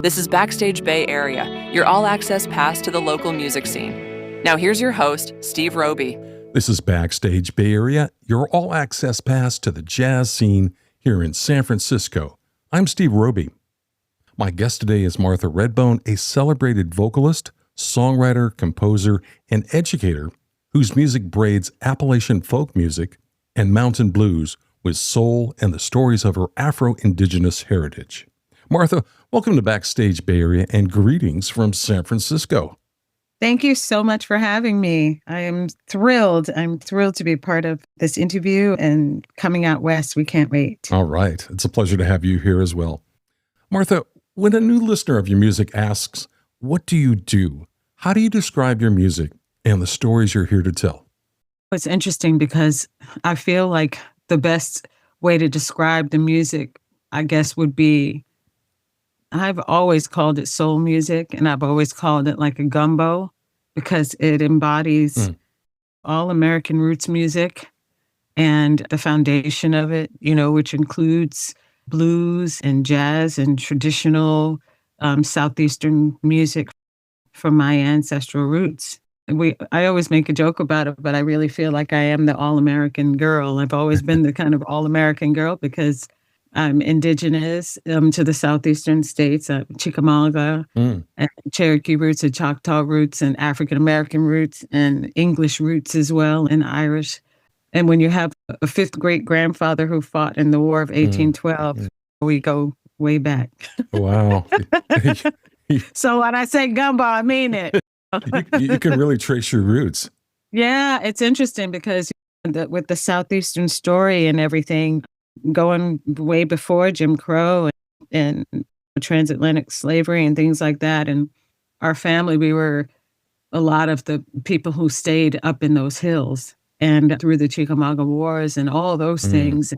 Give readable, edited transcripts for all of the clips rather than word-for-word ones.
This is Backstage Bay Area, your all-access pass to the local music scene. Now here's your host, Steve Roby. This is Backstage Bay Area, your all-access pass to the jazz scene here in San Francisco. I'm Steve Roby. My guest today is Martha Redbone, a celebrated vocalist, songwriter, composer, and educator whose music braids Appalachian folk music and mountain blues with soul and the stories of her Afro Indigenous heritage. Martha, welcome to Backstage Bay Area and greetings from San Francisco. Thank you so much for having me. I am thrilled. I'm thrilled to be part of this interview and coming out west. We can't wait. All right. It's a pleasure to have you here as well. Martha, when a new listener of your music asks, what do you do? How do you describe your music and the stories you're here to tell? It's interesting because I feel like the best way to describe the music, I guess, would be I've always called it soul music, and I've always called it like a gumbo because it embodies all American roots music and the foundation of it, which includes blues and jazz and traditional Southeastern music from my ancestral roots. I always make a joke about it, but I really feel like I am the all-American girl. I've always been the kind of all-American girl because I'm indigenous to the southeastern states, Chickamauga, and Cherokee roots and Choctaw roots and African-American roots and English roots as well and Irish. And when you have a fifth great-grandfather who fought in the War of 1812, we go way back. Wow. So when I say gumbo, I mean it. You can really trace your roots. Yeah, it's interesting because with the southeastern story and everything, going way before Jim Crow and transatlantic slavery and things like that. And our family, we were a lot of the people who stayed up in those hills and through the Chickamauga Wars and all those things.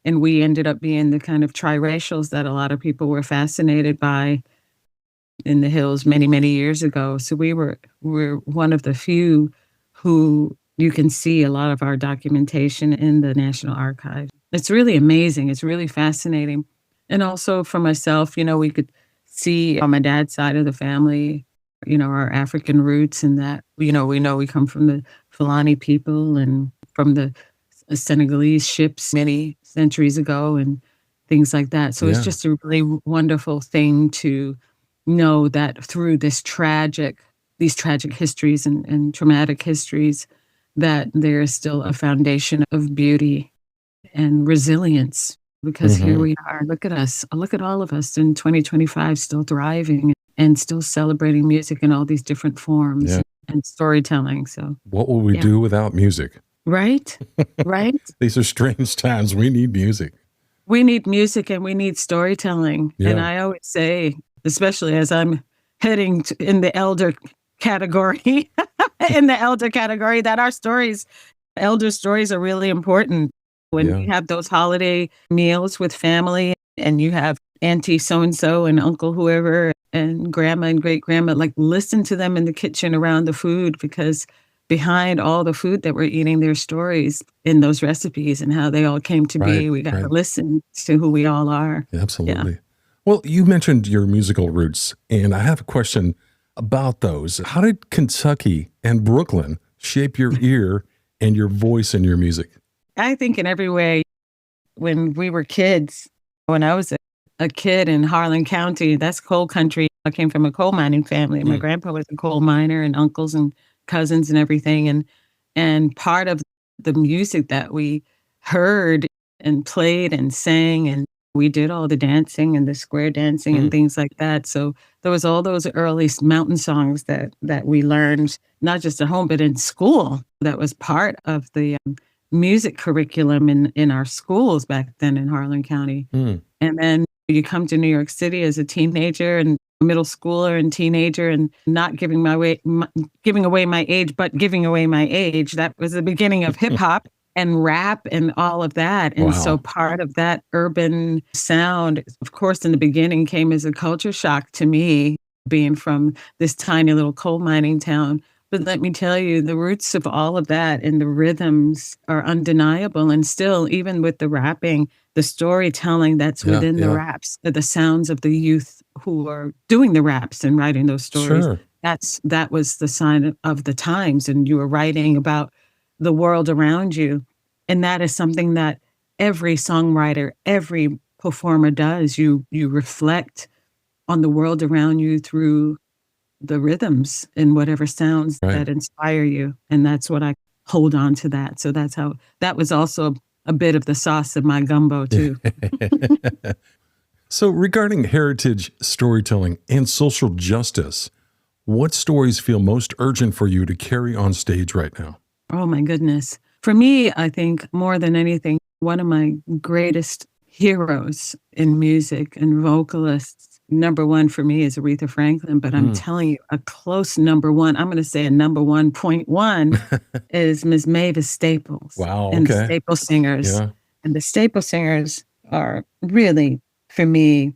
And we ended up being the kind of triracials that a lot of people were fascinated by in the hills many, many years ago. So we're one of the few who you can see a lot of our documentation in the National Archives. It's really amazing. It's really fascinating. And also for myself, we could see on my dad's side of the family, our African roots and that, we know we come from the Fulani people and from the Senegalese ships many centuries ago and things like that. So it's just a really wonderful thing to know that through these tragic histories and traumatic histories, that there is still a foundation of beauty and resilience, because here we are. Look at us. Look at all of us in 2025 still thriving and still celebrating music in all these different forms and storytelling. So what will we do without music? Right? Right? These are strange times. We need music. We need music and we need storytelling. Yeah. And I always say, especially as I'm heading in the elder category, that our elder stories are really important. When we have those holiday meals with family and you have auntie so-and-so and uncle whoever and grandma and great-grandma, like listen to them in the kitchen around the food, because behind all the food that we're eating, there's stories in those recipes and how they all came to be. We got to listen to who we all are. Absolutely. Yeah. Well, you mentioned your musical roots, and I have a question about those. How did Kentucky and Brooklyn shape your ear and your voice in your music? I think in every way, when we were kids, when I was a kid in Harlan County, that's coal country. I came from a coal mining family. My grandpa was a coal miner and uncles and cousins and everything. And part of the music that we heard and played and sang, and we did all the dancing and the square dancing and things like that. So there was all those early mountain songs that we learned, not just at home, but in school. That was part of the music curriculum in our schools back then in Harlan County. And then you come to New York City as a teenager and middle schooler and teenager and not giving away my age, but giving away my age. That was the beginning of hip hop and rap and all of that. And so part of that urban sound, of course, in the beginning came as a culture shock to me, being from this tiny little coal mining town. But let me tell you, the roots of all of that and the rhythms are undeniable. And still, even with the rapping, the storytelling that's within the raps, the sounds of the youth who are doing the raps and writing those stories. Sure. That was the sign of the times, and you were writing about the world around you. And that is something that every songwriter, every performer does. You reflect on the world around you through the rhythms and whatever sounds that inspire you. And that's what I hold on to that. So that was also a bit of the sauce of my gumbo too. So regarding heritage storytelling and social justice, what stories feel most urgent for you to carry on stage right now? Oh my goodness. For me, I think more than anything, one of my greatest heroes in music and vocalists, number one for me is Aretha Franklin, but I'm telling you, a close number one, I'm going to say a number 1.1 is Ms. Mavis Staples. Wow, and okay. the Staple Singers. Yeah. And the Staple Singers are really, for me,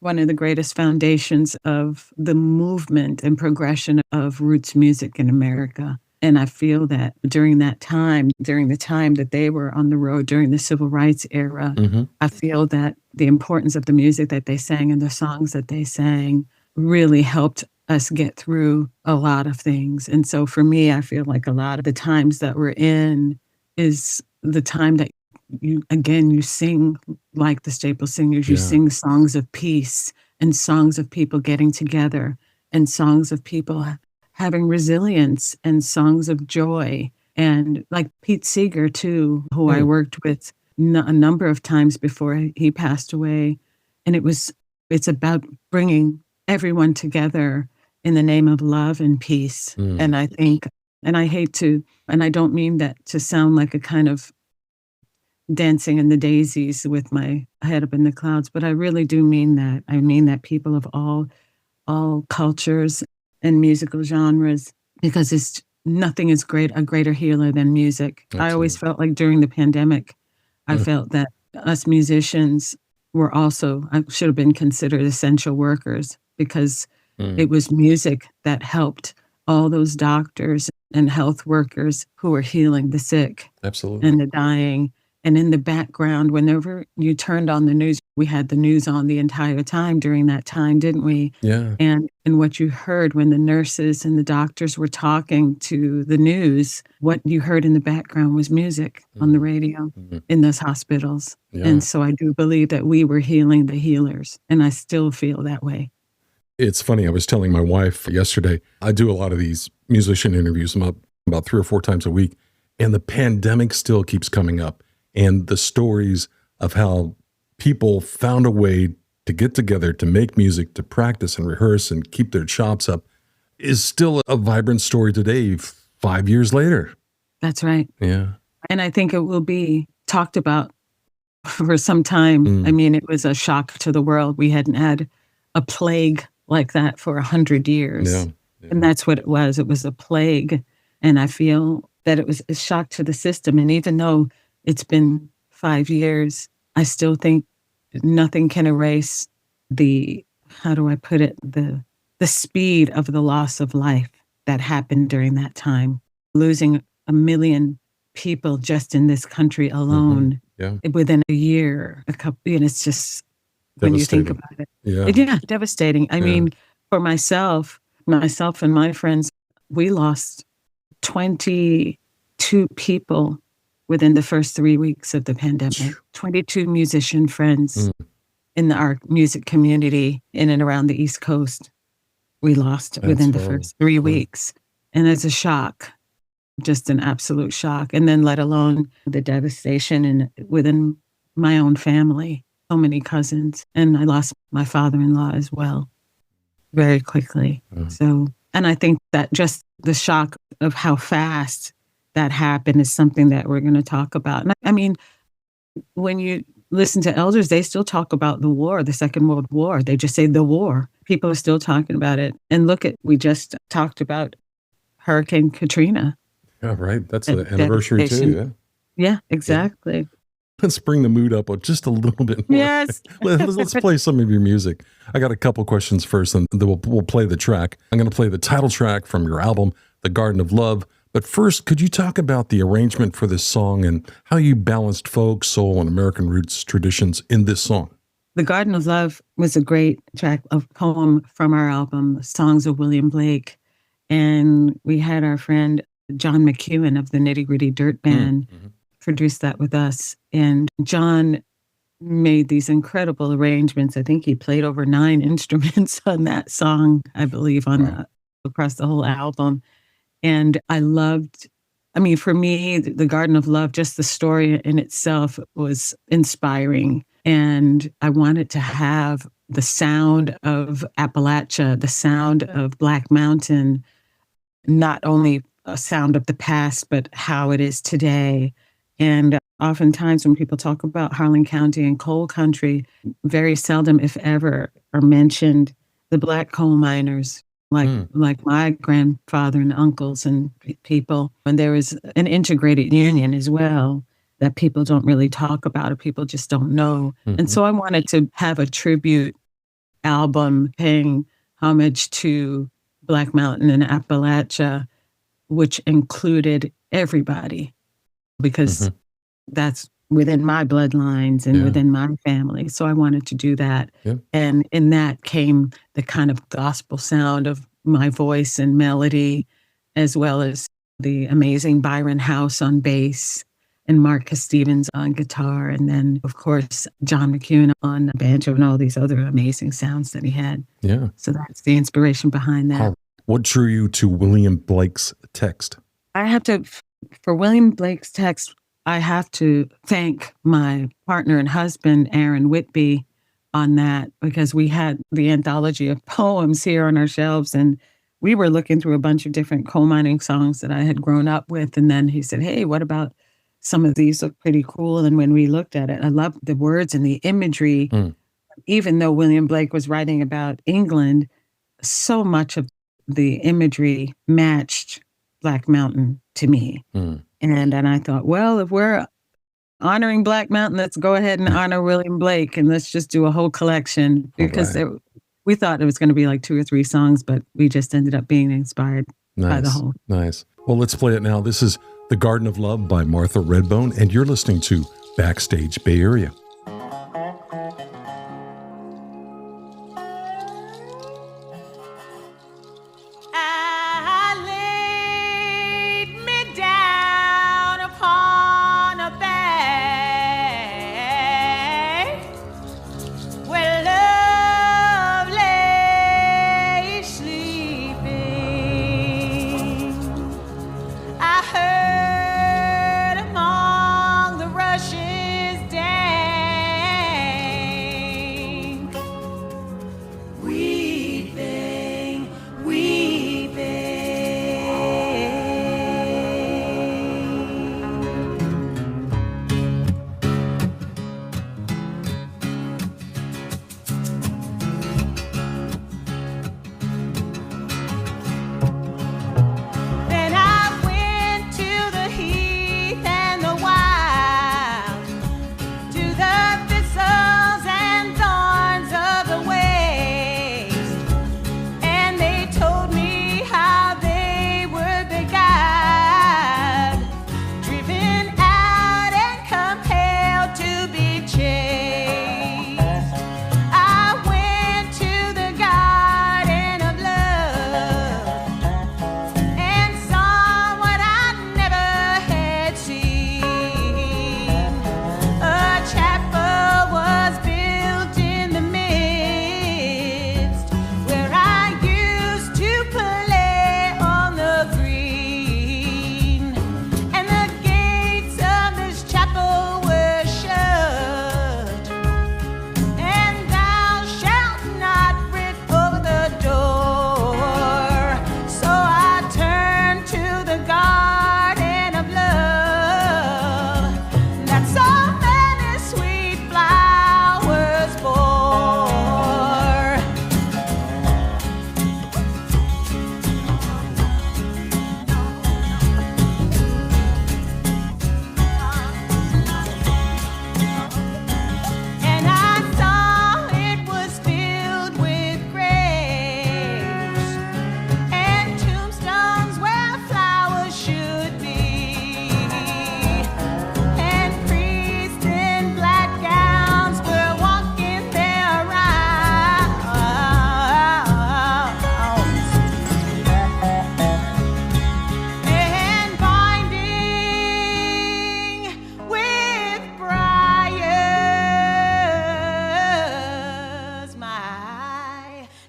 one of the greatest foundations of the movement and progression of roots music in America. And I feel that during the time that they were on the road during the civil rights era, I feel that the importance of the music that they sang and the songs that they sang really helped us get through a lot of things. And so for me, I feel like a lot of the times that we're in is the time that you sing like the Staple Singers. You sing songs of peace and songs of people getting together and songs of people having resilience and songs of joy. And like Pete Seeger, too, who I worked with a number of times before he passed away. And it's about bringing everyone together in the name of love and peace. And I think, and I hate to, and I don't mean that to sound like a kind of dancing in the daisies with my head up in the clouds, but I really do mean that. I mean that people of all cultures and musical genres, because nothing is a greater healer than music. Absolutely. I always felt like during the pandemic, I felt that us musicians were I should have been considered essential workers, because it was music that helped all those doctors and health workers who were healing the sick. Absolutely. And the dying. And in the background, whenever you turned on the news, we had the news on the entire time during that time, didn't we? Yeah. And what you heard when the nurses and the doctors were talking to the news, what you heard in the background was music on the radio in those hospitals. Yeah. And so I do believe that we were healing the healers, and I still feel that way. It's funny. I was telling my wife yesterday, I do a lot of these musician interviews about 3 or 4 times a week, and the pandemic still keeps coming up. And the stories of how people found a way to get together, to make music, to practice and rehearse and keep their chops up is still a vibrant story today, 5 years later. That's right. Yeah. And I think it will be talked about for some time. I mean, it was a shock to the world. We hadn't had a plague like that for 100 years. Yeah. Yeah. And that's what it was. It was a plague. And I feel that it was a shock to the system. And even though it's been 5 years, I still think nothing can erase the speed of the loss of life that happened during that time. Losing 1 million people just in this country alone within a year, it's just, when you think about it. Yeah, devastating. I mean, for myself and my friends, we lost 22 people within the first 3 weeks of the pandemic. 22 musician friends in our music community in and around the East Coast, we lost within the first 3 weeks. And it's a shock, just an absolute shock. And then let alone the devastation within my own family, so many cousins. And I lost my father-in-law as well very quickly. So, and I think that just the shock of how fast that happened is something that we're going to talk about. And I mean, when you listen to elders, they still talk about the war, the Second World War. They just say the war. People are still talking about it. And we just talked about Hurricane Katrina. Yeah, right. That's the anniversary too. Yeah, exactly. Yeah. Let's bring the mood up just a little bit more. Yes. Let's play some of your music. I got a couple questions first, and then we'll play the track. I'm going to play the title track from your album, The Garden of Love. But first, could you talk about the arrangement for this song and how you balanced folk, soul, and American roots traditions in this song? The Garden of Love was a great track, a poem from our album, Songs of William Blake. And we had our friend John McEwen of the Nitty Gritty Dirt Band produce that with us. And John made these incredible arrangements. I think he played over 9 instruments on that song, I believe, across the whole album. And for me, The Garden of Love, just the story in itself was inspiring. And I wanted to have the sound of Appalachia, the sound of Black Mountain, not only a sound of the past, but how it is today. And oftentimes when people talk about Harlan County and coal country, very seldom, if ever, are mentioned the Black coal miners, like my grandfather and uncles and people. And there was an integrated union as well that people don't really talk about or people just don't know. And so I wanted to have a tribute album paying homage to Black Mountain and Appalachia, which included everybody, because that's within my bloodlines and within my family. So I wanted to do that. Yeah. And in that came the kind of gospel sound of my voice and melody, as well as the amazing Byron House on bass and Marcus Stevens on guitar. And then, of course, John McEwen on banjo and all these other amazing sounds that he had. Yeah. So that's the inspiration behind that. What drew you to William Blake's text? For William Blake's text, I have to thank my partner and husband, Aaron Whitby, on that, because we had the anthology of poems here on our shelves, and we were looking through a bunch of different coal mining songs that I had grown up with. And then he said, hey, what about some of these look pretty cool? And when we looked at it, I loved the words and the imagery. Even though William Blake was writing about England, so much of the imagery matched Black Mountain to me. And I thought, well, if we're honoring Black Mountain, let's go ahead and honor William Blake, and let's just do a whole collection, because we thought it was going to be like 2 or 3 songs, but we just ended up being inspired by the whole. Nice. Well, let's play it now. This is The Garden of Love by Martha Redbone, and you're listening to Backstage Bay Area. Among the rushes down.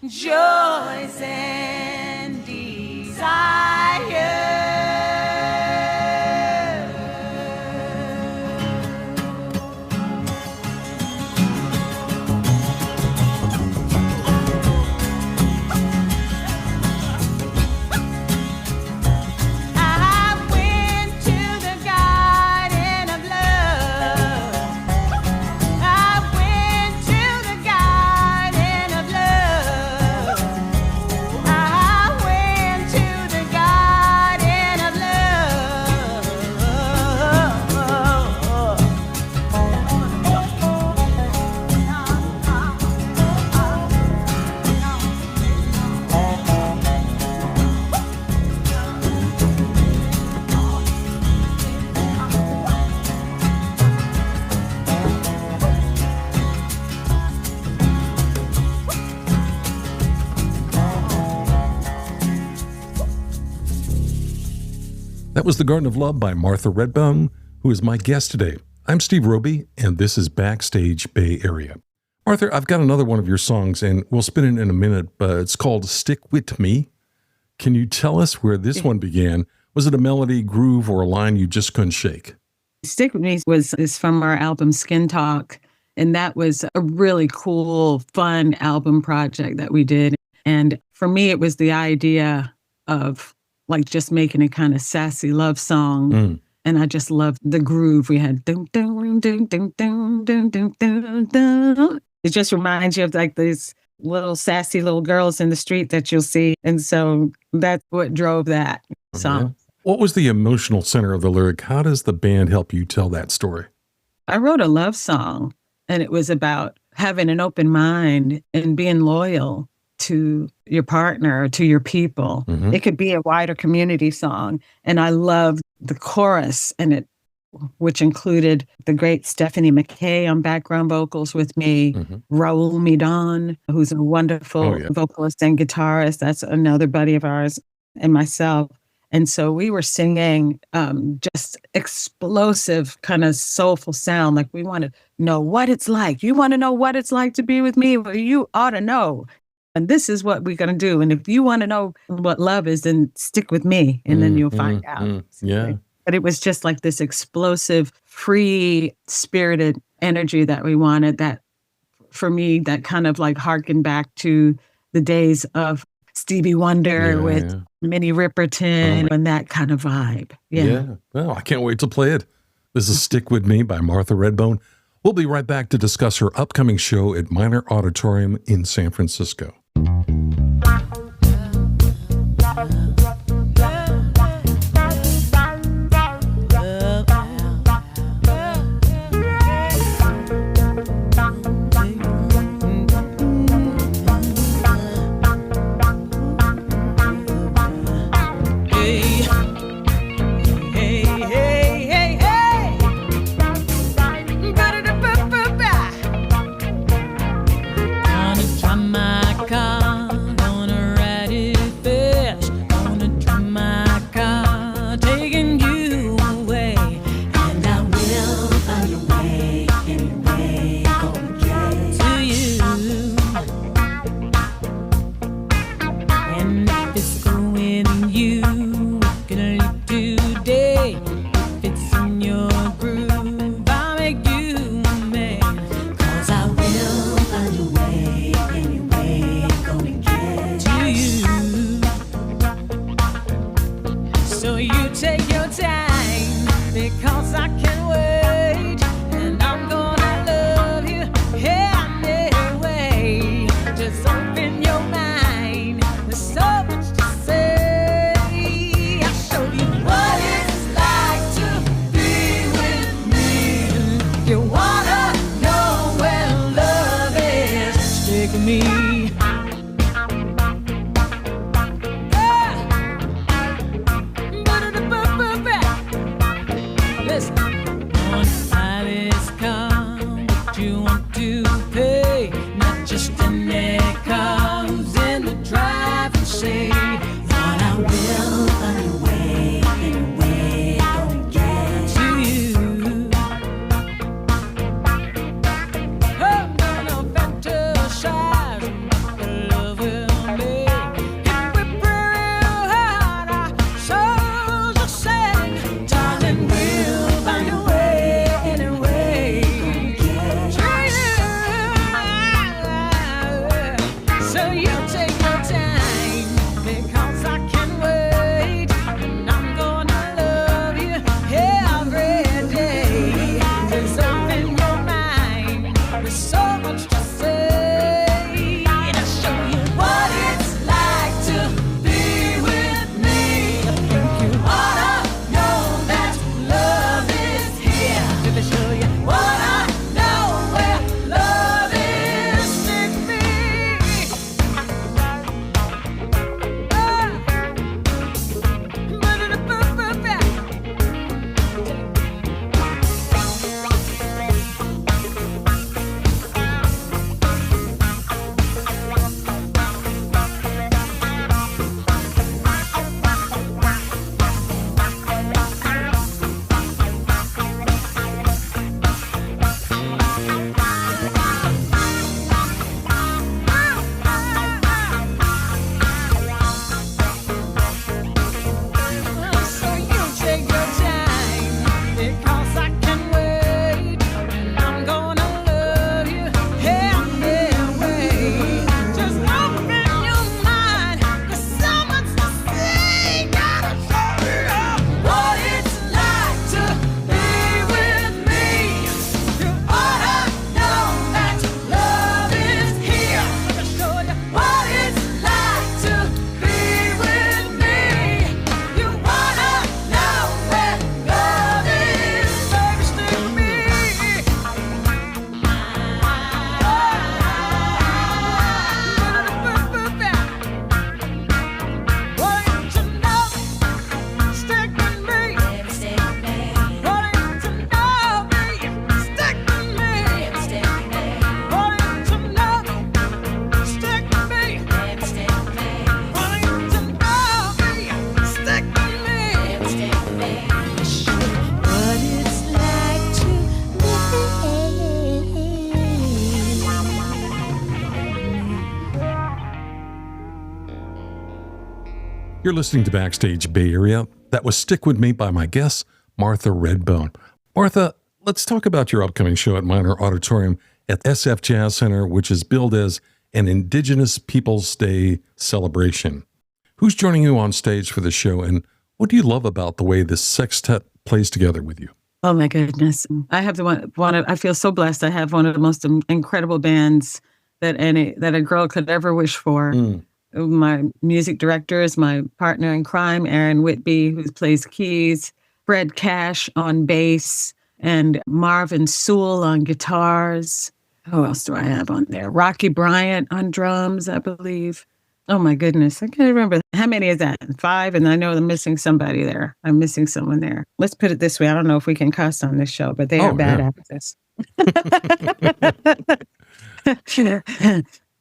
joys and desires. That was The Garden of Love by Martha Redbone, who is my guest today. I'm Steve Roby, and this is Backstage Bay Area. Martha, I've got another one of your songs, and we'll spin it in a minute, but it's called Stick With Me. Can you tell us where this one began? Was it a melody, groove, or a line you just couldn't shake? Stick With Me is from our album Skin Talk, and that was a really cool, fun album project that we did. And for me, it was the idea of like just making a kind of sassy love song. And I just loved the groove. We had dum, dum, dum, dum, dum, dum, dum, dum, dum. It just reminds you of like these little sassy little girls in the street that you'll see. And so that's what drove that song. Yeah. What was the emotional center of the lyric? How does the band help you tell that story? I wrote a love song, and it was about having an open mind and being loyal to your partner or to your people. It could be a wider community song. And I loved the chorus in it, which included the great Stephanie McKay on background vocals with me, Raul Midon, who's a wonderful vocalist and guitarist. That's another buddy of ours, and myself. And so we were singing just explosive, kind of soulful sound. Like we want to know what it's like. You want to know what it's like to be with me? Well, you ought to know. And this is what we're going to do. And if you want to know what love is, then stick with me, and then you'll find out. Yeah. But it was just like this explosive, free-spirited energy that we wanted, that, for me, that kind of like harkened back to the days of Stevie Wonder with Minnie Riperton and that kind of vibe. Yeah. Well, I can't wait to play it. This is Stick With Me by Martha Redbone. We'll be right back to discuss her upcoming show at Miner Auditorium in San Francisco. Gonna try my take your time because I can wait. And I'm gonna love you every day. There's open your mind. There's so much to say. And I'll show you what it's like to be with me. You ought to know that love is here. Let me show you what I know where love is. Take me. So you take your time because I can wait. And I'm gonna love you anyway. Just open your mind. There's so much to say. Gotta show you what it's like to be with me. You ought to know that love is here. Let me show you what it's like to be with me. You wanna know where love is. Baby, stick me. Want to know? Stick with me. Want to know me? Stick with me. Want to know? Stick with me. Want to know me? Stick with me. What it's like to You're listening to Backstage Bay Area. That was Stick With Me by my guest, Martha Redbone. Martha, let's talk about your upcoming show at Miner Auditorium at SF Jazz Center, which is billed as an Indigenous Peoples Day celebration. Who's joining you on stage for the show, and what do you love about the way this sextet plays together with you? Oh my goodness. I have I feel so blessed. I have one of the most incredible bands that a girl could ever wish for. My music director is my partner in crime, Aaron Whitby, who plays keys, Fred Cash on bass, and Marvin Sewell on guitars. Who else do I have on there? Rocky Bryant on drums, I believe. Oh my goodness. I can't remember. How many is that? 5? And I know I'm missing somebody there. I'm missing someone there. Let's put it this way. I don't know if we can cuss on this show, but they are bad actors.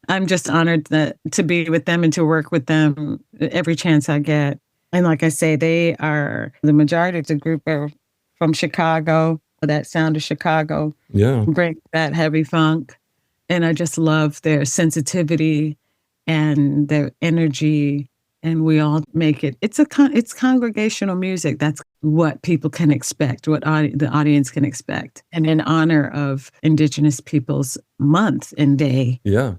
I'm just honored to be with them and to work with them every chance I get. And like I say, the majority of the group are from Chicago, that sound of Chicago. Yeah. Bring that heavy funk. And I just love their sensitivity and their energy. And we all make it. It's congregational music. That's what people can expect, what the audience can expect. And in honor of Indigenous Peoples Month and Day. Yeah.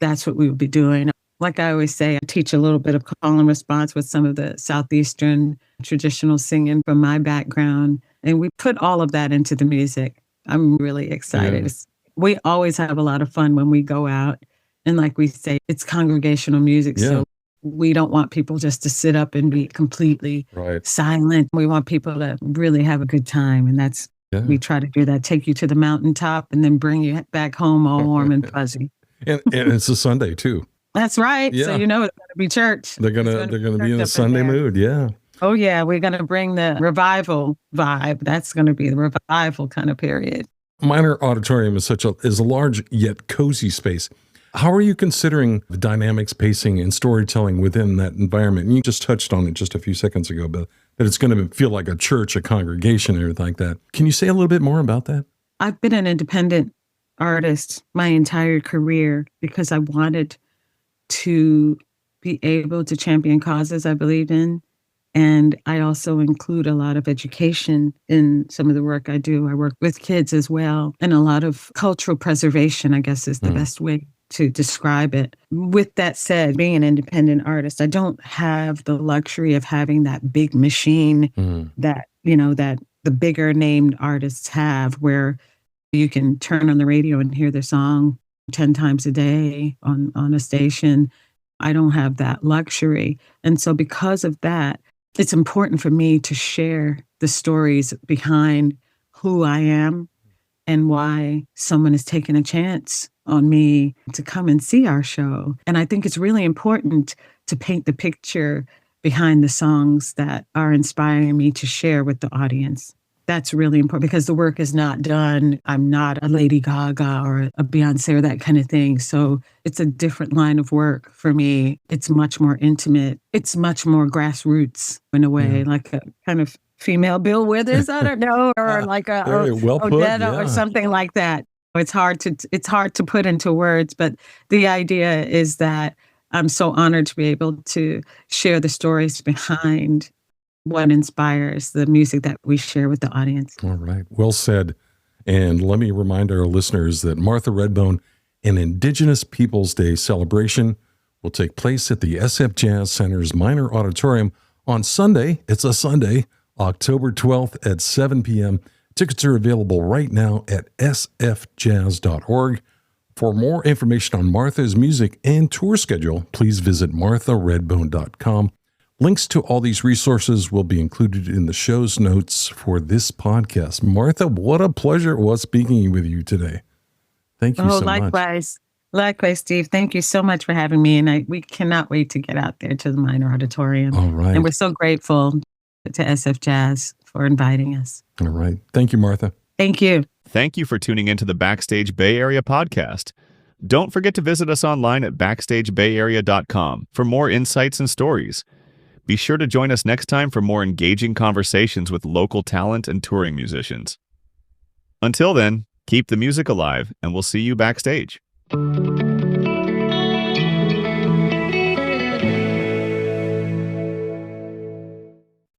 That's what we will be doing. Like I always say, I teach a little bit of call and response with some of the Southeastern traditional singing from my background. And we put all of that into the music. I'm really excited. Yeah. We always have a lot of fun when we go out. And like we say, it's congregational music. Yeah. So we don't want people just to sit up and be completely silent. We want people to really have a good time. And we try to do that. Take you to the mountaintop and then bring you back home all warm and fuzzy. And it's a Sunday too. That's right. Yeah. So it's going to be church. They're gonna be in a Sunday mood. Yeah. Oh yeah, we're going to bring the revival vibe. That's going to be the revival kind of period. Miner Auditorium is a large yet cozy space. How are you considering the dynamics, pacing, and storytelling within that environment? And you just touched on it just a few seconds ago, but that it's going to feel like a church, a congregation, and everything like that. Can you say a little bit more about that? I've been an independent artist my entire career because I wanted to be able to champion causes I believe in. And I also include a lot of education in some of the work I do. I work with kids as well. And a lot of cultural preservation, I guess, is the best way to describe it. With that said, being an independent artist, I don't have the luxury of having that big machine that, that the bigger named artists have, where you can turn on the radio and hear their song 10 times a day on a station. I don't have that luxury. And so because of that, it's important for me to share the stories behind who I am and why someone is taking a chance on me to come and see our show. And I think it's really important to paint the picture behind the songs that are inspiring me to share with the audience. That's really important because the work is not done. I'm not a Lady Gaga or a Beyonce or that kind of thing. So it's a different line of work for me. It's much more intimate. It's much more grassroots in a way, like a kind of female Bill Withers, I don't know, or like a Odetta or something like that. It's hard to put into words, but the idea is that I'm so honored to be able to share the stories behind what inspires the music that we share with the audience. All right. Well said. And let me remind our listeners that Martha Redbone, an Indigenous Peoples Day celebration, will take place at the SF Jazz Center's Miner Auditorium on Sunday. It's a Sunday, October 12th at 7 p.m. Tickets are available right now at sfjazz.org. For more information on Martha's music and tour schedule, please visit martharedbone.com. Links to all these resources will be included in the show's notes for this podcast. Martha, what a pleasure it was speaking with you today. Thank you so likewise. much. Likewise, Steve. Thank you so much for having me. And we cannot wait to get out there to the Miner Auditorium. All right. And we're so grateful to SF Jazz for inviting us. All right. Thank you, Martha. Thank you. Thank you for tuning into the Backstage Bay Area podcast. Don't forget to visit us online at backstagebayarea.com for more insights and stories. Be sure to join us next time for more engaging conversations with local talent and touring musicians. Until then, keep the music alive, and we'll see you backstage.